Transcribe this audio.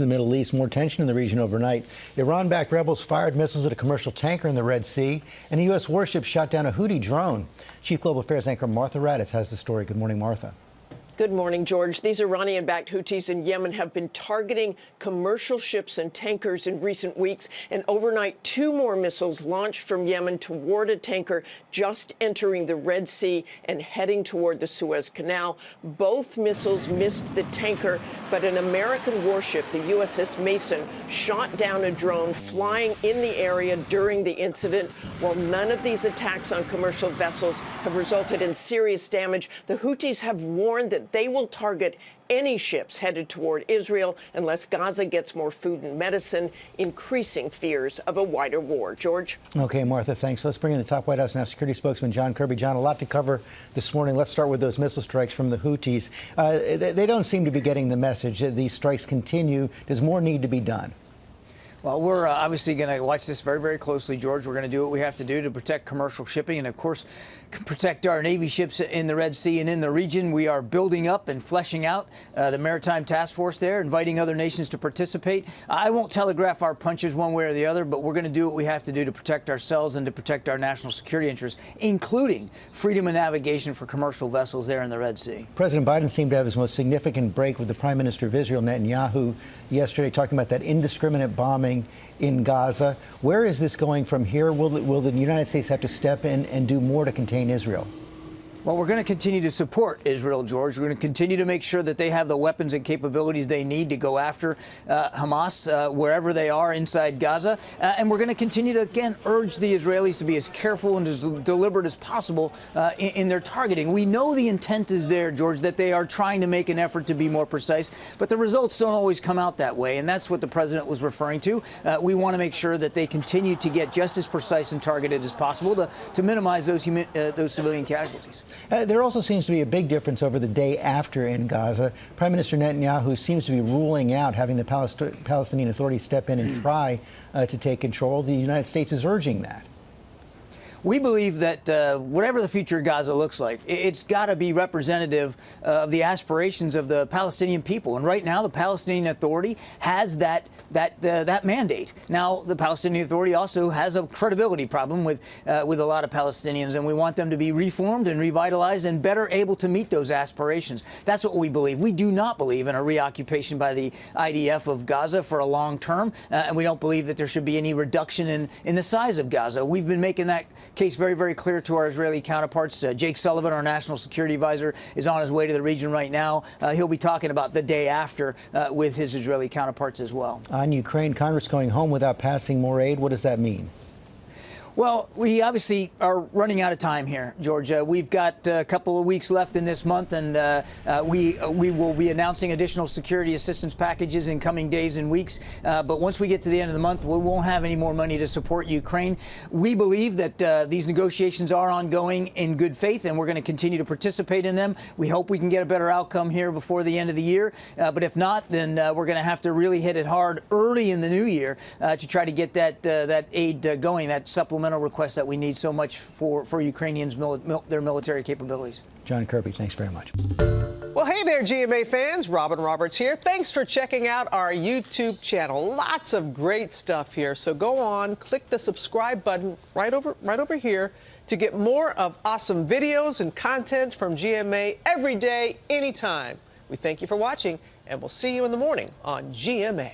The Middle East, more tension in the region overnight. Iran-backed rebels fired missiles at a commercial tanker in the Red Sea, and a U.S. warship shot down a Houthi drone. Chief Global Affairs anchor Martha Raddatz has the story. Good morning, Martha. Good morning, George. These Iranian-backed Houthis in Yemen have been targeting commercial ships and tankers in recent weeks. And overnight, 2 more missiles launched from Yemen toward a tanker just entering the Red Sea and heading toward the Suez Canal. Both missiles missed the tanker, but an American warship, the USS Mason, shot down a drone flying in the area during the incident. While none of these attacks on commercial vessels have resulted in serious damage, the Houthis have warned that they will target any ships headed toward Israel unless Gaza gets more food and medicine, increasing fears of a wider war. George? Okay, Martha, thanks. Let's bring in the top White House National Security spokesman, John Kirby. John, a lot to cover this morning. Let's start with those missile strikes from the Houthis. They don't seem to be getting the message. These strikes continue. Does more need to be done? Well, we're obviously going to watch this very, very closely, George. We're going to do what we have to do to protect commercial shipping and, of course, protect our Navy ships in the Red Sea and in the region. We are building up and fleshing out the Maritime Task Force there, inviting other nations to participate. I won't telegraph our punches one way or the other, but we're going to do what we have to do to protect ourselves and to protect our national security interests, including freedom of navigation for commercial vessels there in the Red Sea. President Biden seemed to have his most significant break with the Prime Minister of Israel, Netanyahu, yesterday, talking about that indiscriminate bombing in Gaza. Where is this going from here? Will the United States have to step in and do more to contain Israel? Well, we're going to continue to support Israel, George. We're going to continue to make sure that they have the weapons and capabilities they need to go after Hamas wherever they are inside Gaza. And we're going to continue to, again, urge the Israelis to be as careful and as deliberate as possible in their targeting. We know the intent is there, George, that they are trying to make an effort to be more precise, but the results don't always come out that way. And that's what the president was referring to. We want to make sure that they continue to get just as precise and targeted as possible to minimize those civilian casualties. There also seems to be a big difference over the day after in Gaza. Prime Minister Netanyahu seems to be ruling out having the Palestinian Authority step in and try to take control. The United States is urging that. We believe that whatever the future of Gaza looks like, it's got to be representative of the aspirations of the Palestinian people. And right now, the Palestinian Authority has that mandate. Now, the Palestinian Authority also has a credibility problem with a lot of Palestinians, and we want them to be reformed and revitalized and better able to meet those aspirations. That's what we believe. We do not believe in a reoccupation by the IDF of Gaza for a long term, and we don't believe that there should be any reduction in the size of Gaza. We've been making that case very, very clear to our Israeli counterparts. Jake Sullivan, our national security advisor, is on his way to the region right now. He'll be talking about the day after with his Israeli counterparts as well. On Ukraine, Congress going home without passing more aid. What does that mean? Well, we obviously are running out of time here, George. We've got a couple of weeks left in this month, and we will be announcing additional security assistance packages in coming days and weeks. But once we get to the end of the month, we won't have any more money to support Ukraine. We believe that these negotiations are ongoing in good faith, and we're going to continue to participate in them. We hope we can get a better outcome here before the end of the year. But if not, then we're going to have to really hit it hard early in the new year to try to get that aid going, that supplemental request that we need so much for Ukrainians' their military capabilities. John Kirby, thanks very much. Well, hey there, GMA fans. Robin Roberts here. Thanks for checking out our YouTube channel. Lots of great stuff here. So go on, click the subscribe button right over here to get more of awesome videos and content from GMA every day, anytime. We thank you for watching, and we'll see you in the morning on GMA.